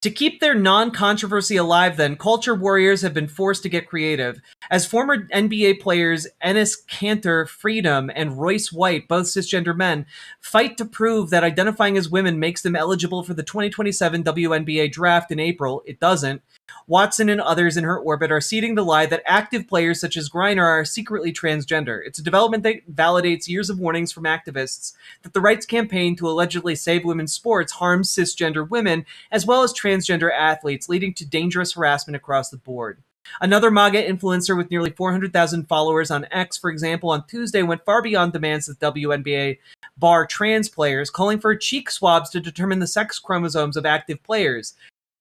To keep their non-controversy alive, then, culture warriors have been forced to get creative. As former NBA players Enes Kanter, Freedom, and Royce White, both cisgender men, fight to prove that identifying as women makes them eligible for the 2027 WNBA draft in April, it doesn't. Watson and others in her orbit are seeding the lie that active players such as Griner are secretly transgender. It's a development that validates years of warnings from activists that the rights campaign to allegedly save women's sports harms cisgender women as well as transgender athletes, leading to dangerous harassment across the board. Another MAGA influencer with nearly 400,000 followers on X, for example, on Tuesday went far beyond demands that WNBA bar trans players, calling for cheek swabs to determine the sex chromosomes of active players.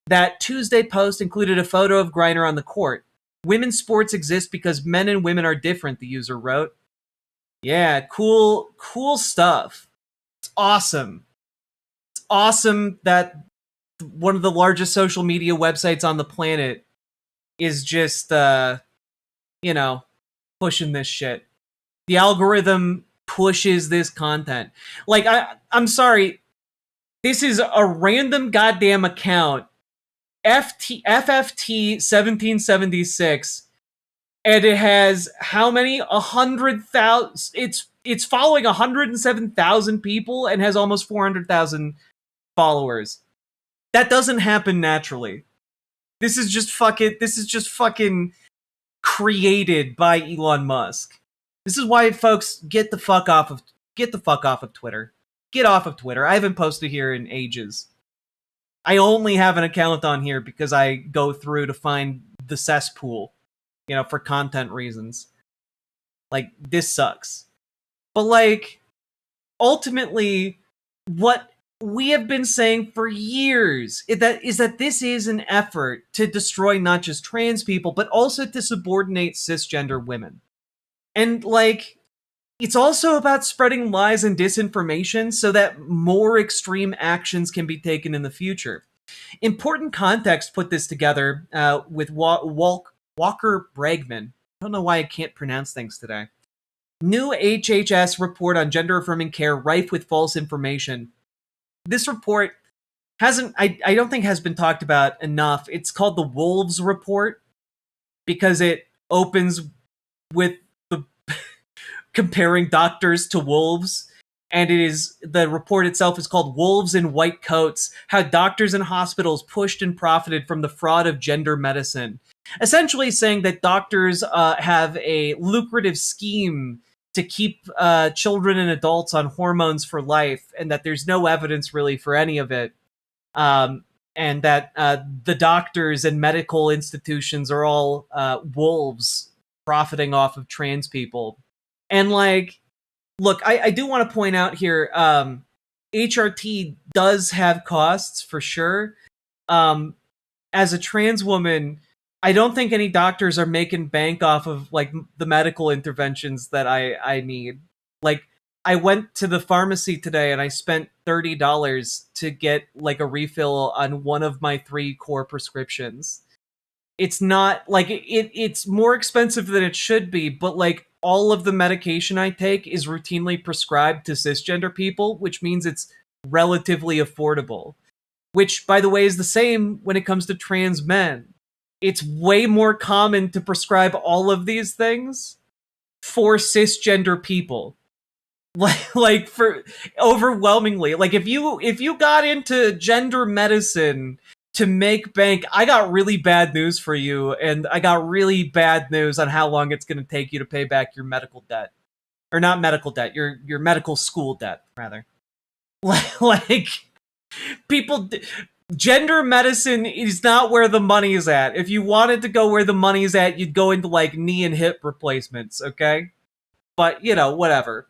That Tuesday post included a photo of Griner on the court. Women's sports exist because men and women are different, the user wrote. Yeah, cool stuff. It's awesome. It's awesome that one of the largest social media websites on the planet is just, pushing this shit. The algorithm pushes this content. Like, I'm sorry. This is a random goddamn account. FFT 1776, and it has how many? 100,000. It's following 107,000 people and has almost 400,000 followers. That doesn't happen naturally. This is just fucking created by Elon Musk. This is why, folks, get the fuck off of Twitter. Get off of Twitter. I haven't posted here in ages. I only have an account on here because I go through to find the cesspool, for content reasons. Like, this sucks. But, like, ultimately, what we have been saying for years is that this is an effort to destroy not just trans people, but also to subordinate cisgender women. And, like, it's also about spreading lies and disinformation so that more extreme actions can be taken in the future. Important context put this together with Walker Bregman. I don't know why I can't pronounce things today. New HHS report on gender-affirming care rife with false information. This report I don't think has been talked about enough. It's called the Wolves Report because it opens with comparing doctors to wolves, and the report itself is called Wolves in White Coats: How Doctors and Hospitals Pushed and Profited from the Fraud of Gender Medicine. Essentially saying that doctors have a lucrative scheme to keep children and adults on hormones for life, and that there's no evidence really for any of it. And that the doctors and medical institutions are all wolves profiting off of trans people. And, like, look, I do want to point out here, HRT does have costs for sure. As a trans woman, I don't think any doctors are making bank off of, like, the medical interventions that I need. Like, I went to the pharmacy today and I spent $30 to get, like, a refill on one of my 3 core prescriptions. It's not, like, it's more expensive than it should be, but, like, all of the medication I take is routinely prescribed to cisgender people, which means it's relatively affordable. Which, by the way, is the same when it comes to trans men. It's way more common to prescribe all of these things for cisgender people. Like for overwhelmingly, like if you got into gender medicine to make bank, I got really bad news for you, and I got really bad news on how long it's going to take you to pay back your medical debt. Or not medical debt, your medical school debt, rather. Like, gender medicine is not where the money is at. If you wanted to go where the money is at, you'd go into, like, knee and hip replacements, okay? But, whatever.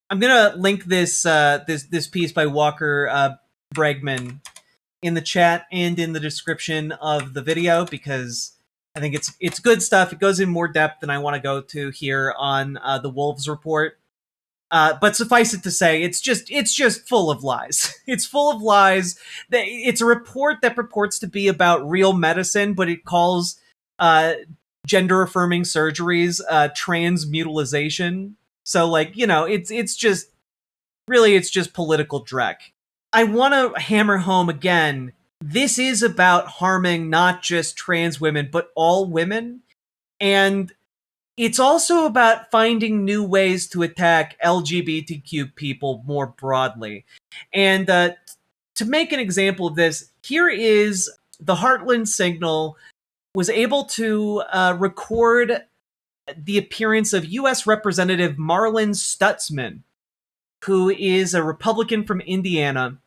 I'm gonna link this piece by Walker Bregman in the chat and in the description of the video, because I think it's good stuff. It goes in more depth than I want to go to here on the Wolves Report. But suffice it to say, it's just full of lies. It's full of lies. It's a report that purports to be about real medicine, but it calls gender-affirming surgeries transmutilization. So, like, it's just really, it's just political dreck. I want to hammer home again, this is about harming not just trans women, but all women. And it's also about finding new ways to attack LGBTQ people more broadly. And to make an example of this, here is the Heartland Signal was able to record the appearance of U.S. Representative Marlin Stutzman, who is a Republican from Indiana,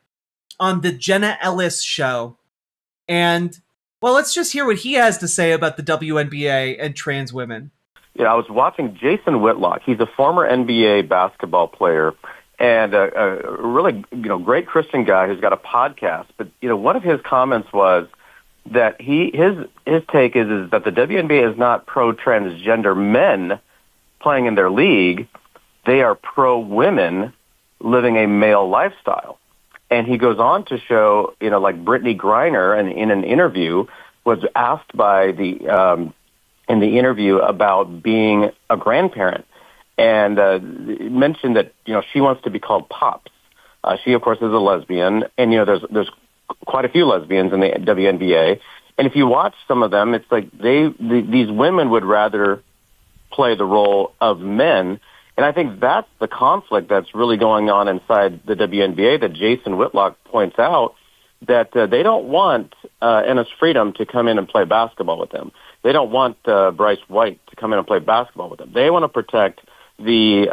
on the Jenna Ellis show. And, well, let's just hear what he has to say about the WNBA and trans women. I was watching Jason Whitlock. He's a former NBA basketball player and a really, great Christian guy who's got a podcast. But, one of his comments was that his take is that the WNBA is not pro-transgender men playing in their league. They are pro-women living a male lifestyle. And he goes on to show, like Brittany Griner in an interview was asked by in the interview about being a grandparent, and mentioned that she wants to be called Pops. She, of course, is a lesbian, and there's quite a few lesbians in the WNBA. And if you watch some of them, it's like these women would rather play the role of men. And I think that's the conflict that's really going on inside the WNBA that Jason Whitlock points out, that they don't want Ennis Freedom to come in and play basketball with them. They don't want Bryce White to come in and play basketball with them. They want to protect the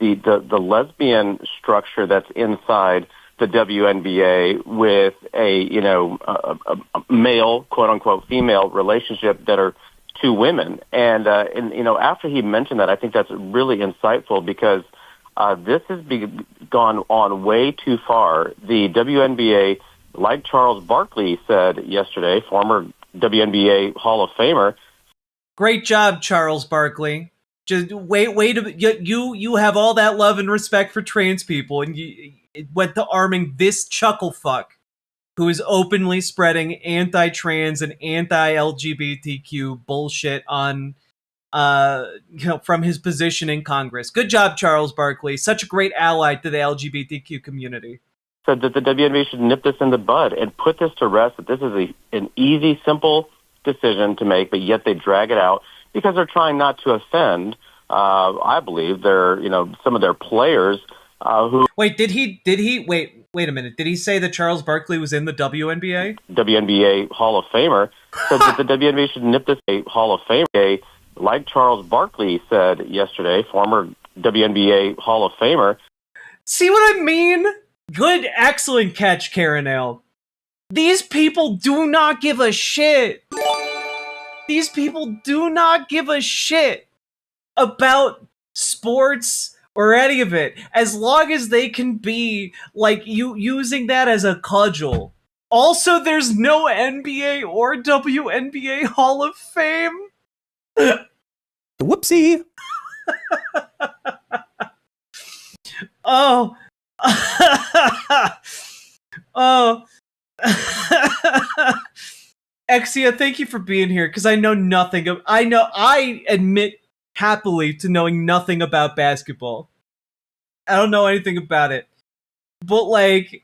lesbian structure that's inside the WNBA with a male, quote unquote, female relationship that are two women. And after he mentioned that, I think that's really insightful because this has gone on way too far. The WNBA, like Charles Barkley said yesterday, former WNBA Hall of Famer. Great job, Charles Barkley. Just wait you have all that love and respect for trans people, and you went to arming this chuckle fuck who is openly spreading anti-trans and anti-LGBTQ bullshit on from his position in Congress. Good job, Charles Barkley. Such a great ally to the LGBTQ community. Said that the WNBA should nip this in the bud and put this to rest, that this is an easy, simple decision to make, but yet they drag it out because they're trying not to offend, I believe, some of their players who... Wait, wait a minute. Did he say that Charles Barkley was in the WNBA? WNBA Hall of Famer said that the WNBA should nip this Hall of Famer. Like Charles Barkley said yesterday, former WNBA Hall of Famer. See what I mean? Good, excellent catch, Karen Ale. These people do not give a shit. These people do not give a shit about sports or any of it, as long as they can be, like, using that as a cudgel. Also, there's no NBA or WNBA Hall of Fame. Whoopsie. Oh. Oh. Exia, thank you for being here, because I know nothing of... I admit happily to knowing nothing about basketball. I don't know anything about it. But, like,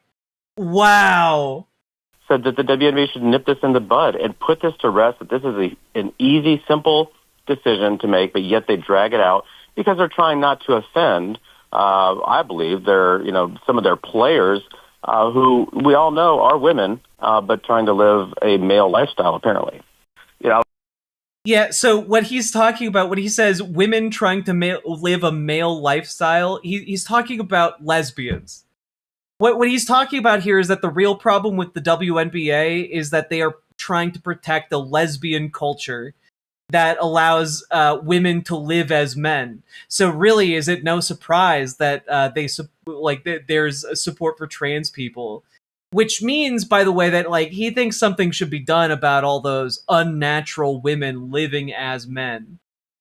wow. Said that the WNBA should nip this in the bud and put this to rest, that this is an easy, simple decision to make, but yet they drag it out because they're trying not to offend, I believe, some of their players who we all know are women, but trying to live a male lifestyle, apparently. Yeah, so what he's talking about, when he says women trying to live a male lifestyle, he's talking about lesbians. What he's talking about here is that the real problem with the WNBA is that they are trying to protect a lesbian culture that allows women to live as men. So really, is it no surprise that there's a support for trans people? Which means, by the way, that like he thinks something should be done about all those unnatural women living as men,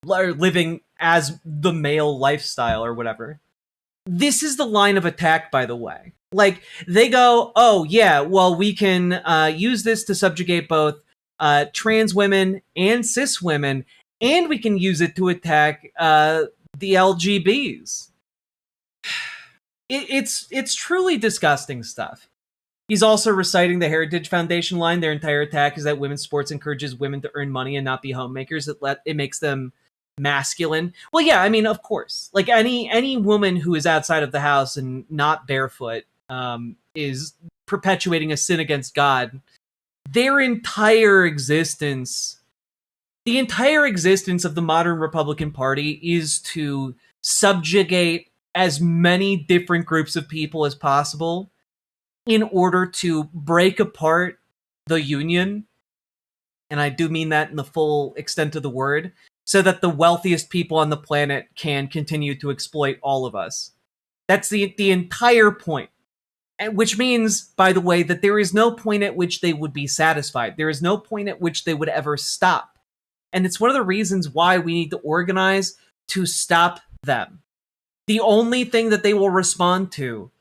or living as the male lifestyle or whatever. This is the line of attack, by the way. Like, they go, oh yeah, well, we can use this to subjugate both trans women and cis women, and we can use it to attack the LGBs. It's truly disgusting stuff. He's also reciting the Heritage Foundation line. Their entire attack is that women's sports encourages women to earn money and not be homemakers. It makes them masculine. Well, yeah, I mean, of course. Like any woman who is outside of the house and not barefoot is perpetuating a sin against God. Their entire existence, the entire existence of the modern Republican Party is to subjugate as many different groups of people as possible in order to break apart the Union, and I do mean that in the full extent of the word, so that the wealthiest people on the planet can continue to exploit all of us. That's the entire point. Which means, by the way, that there is no point at which they would be satisfied. There is no point at which they would ever stop. And it's one of the reasons why we need to organize to stop them. The only thing that they will respond to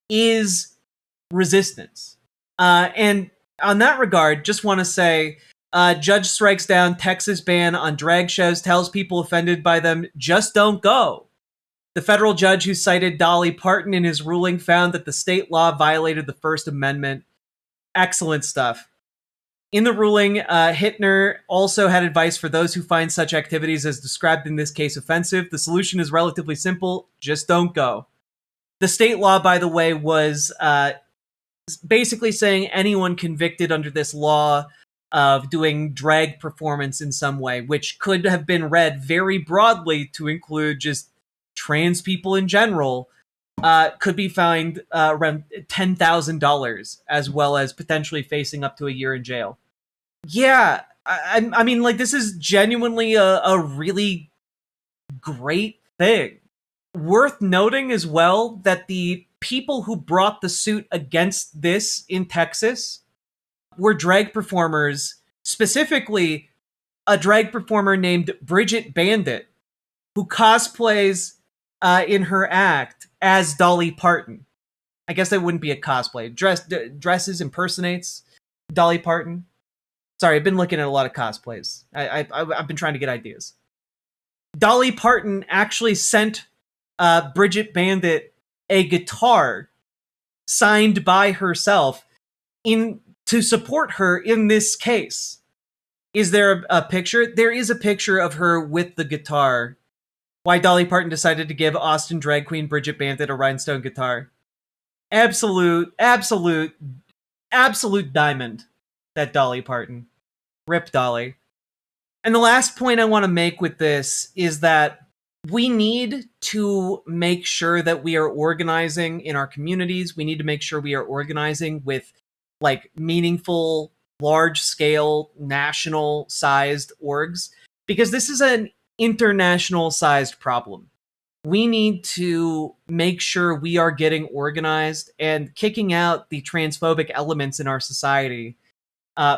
is resistance. And on that regard, just want to say, judge strikes down Texas ban on drag shows, tells people offended by them, just don't go. The federal judge who cited Dolly Parton in his ruling found that the state law violated the First Amendment. Excellent stuff. In the ruling, Hittner also had advice for those who find such activities as described in this case offensive. The solution is relatively simple, just don't go. The state law, by the way, was basically saying anyone convicted under this law of doing drag performance in some way, which could have been read very broadly to include just trans people in general, could be fined around $10,000, as well as potentially facing up to a year in jail. Yeah, I mean, like, this is genuinely a really great thing. Worth noting as well that the people who brought the suit against this in Texas were drag performers, specifically a drag performer named Bridget Bandit, who cosplays in her act as Dolly Parton. I guess that wouldn't be a cosplay. Dresses, impersonates Dolly Parton. Sorry, I've been looking at a lot of cosplays. I've been trying to get ideas. Dolly Parton actually sent Bridget Bandit a guitar signed by herself to support her in this case. Is there a picture? There is a picture of her with the guitar. Why Dolly Parton decided to give Austin drag queen Bridget Bandit a rhinestone guitar. Absolute diamond, that Dolly Parton. Rip Dolly. And the last point I want to make with this is that we need to make sure that we are organizing in our communities. We need to make sure we are organizing with like meaningful, large-scale, national-sized orgs, because this is an international-sized problem. We need to make sure we are getting organized and kicking out the transphobic elements in our society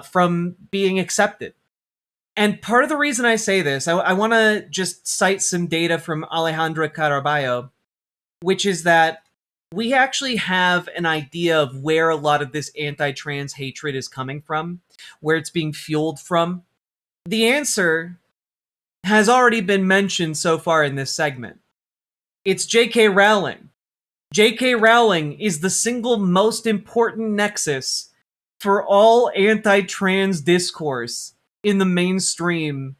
from being accepted. And part of the reason I say this, I want to just cite some data from Alejandra Caraballo, which is that we actually have an idea of where a lot of this anti-trans hatred is coming from, where it's being fueled from. The answer has already been mentioned so far in this segment. It's J.K. Rowling. J.K. Rowling is the single most important nexus for all anti-trans discourse in the mainstream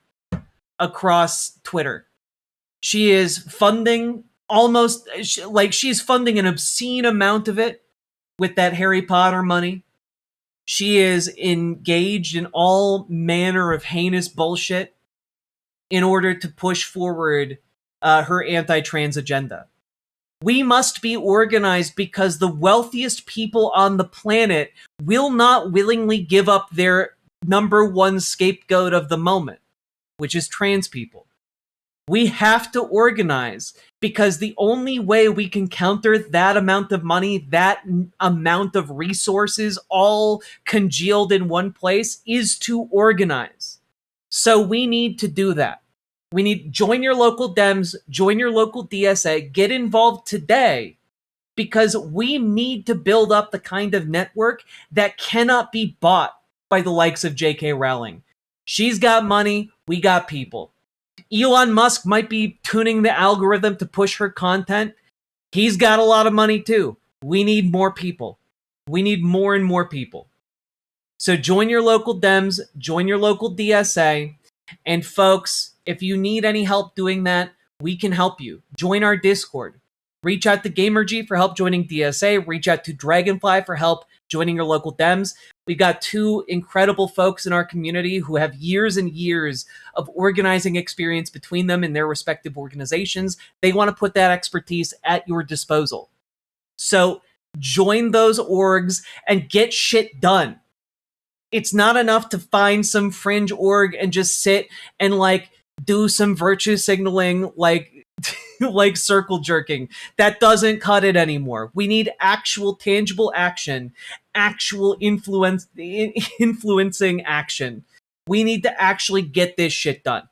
across Twitter. She is funding she's funding an obscene amount of it with that Harry Potter money. She is engaged in all manner of heinous bullshit in order to push forward her anti-trans agenda. We must be organized because the wealthiest people on the planet will not willingly give up their number one scapegoat of the moment, which is trans people. We have to organize because the only way we can counter that amount of money, that amount of resources all congealed in one place, is to organize. So we need to do that. We need join your local Dems, join your local DSA, get involved today, because we need to build up the kind of network that cannot be bought by the likes of J.K. Rowling. She's got money, we got people. Elon Musk might be tuning the algorithm to push her content. He's got a lot of money too. We need more people. We need more and more people. So join your local Dems, join your local DSA, and folks, if you need any help doing that, we can help you. Join our Discord. Reach out to Gamergy for help joining DSA. Reach out to Dragonfly for help joining your local Dems. We've got two incredible folks in our community who have years and years of organizing experience between them in their respective organizations. They want to put that expertise at your disposal. So join those orgs and get shit done. It's not enough to find some fringe org and just sit and do some virtue signaling like circle jerking. That doesn't cut it anymore. We need actual tangible action, actual influencing action. We need to actually get this shit done.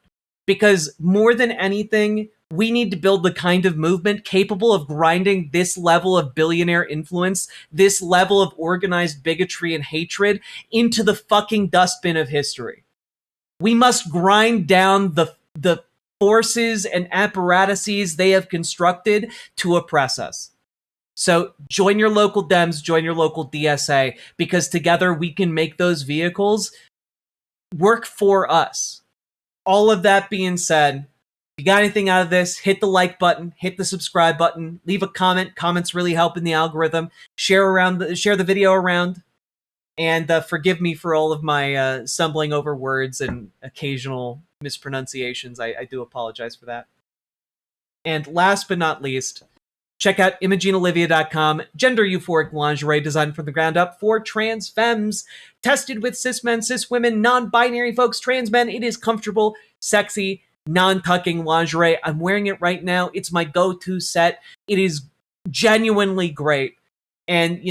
Because more than anything, we need to build the kind of movement capable of grinding this level of billionaire influence, this level of organized bigotry and hatred into the fucking dustbin of history. We must grind down the forces and apparatuses they have constructed to oppress us. So join your local Dems, join your local DSA, because together we can make those vehicles work for us. All of that being said, if you got anything out of this, hit the like button, hit the subscribe button, leave a comment. Comments really help in the algorithm. Share the video around, and forgive me for all of my stumbling over words and occasional mispronunciations. I do apologize for that. And last but not least, check out ImogeneOlivia.com, gender euphoric lingerie designed from the ground up for trans femmes, tested with cis men, cis women, non-binary folks, trans men. It is comfortable, sexy, non-tucking lingerie. I'm wearing it right now. It's my go-to set. It is genuinely great. And,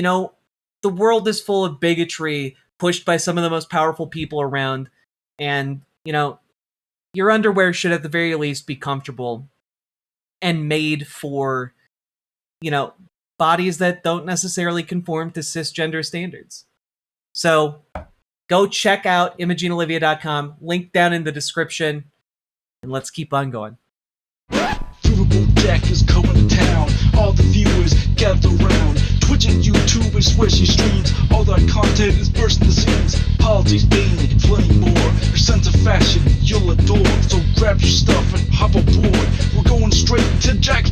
the world is full of bigotry pushed by some of the most powerful people around. And, your underwear should at the very least be comfortable and made for, bodies that don't necessarily conform to cisgender standards. So go check out ImogeneOlivia.com, link down in the description, and let's keep on going. Riverboat Jack is coming to town. All the viewers gather around. Twitch and YouTube and swishy streams. All that content is bursting the seams. Politics, being and plenty more. Your sense of fashion you'll adore. So grab your stuff and hop aboard. We're going straight to Jack's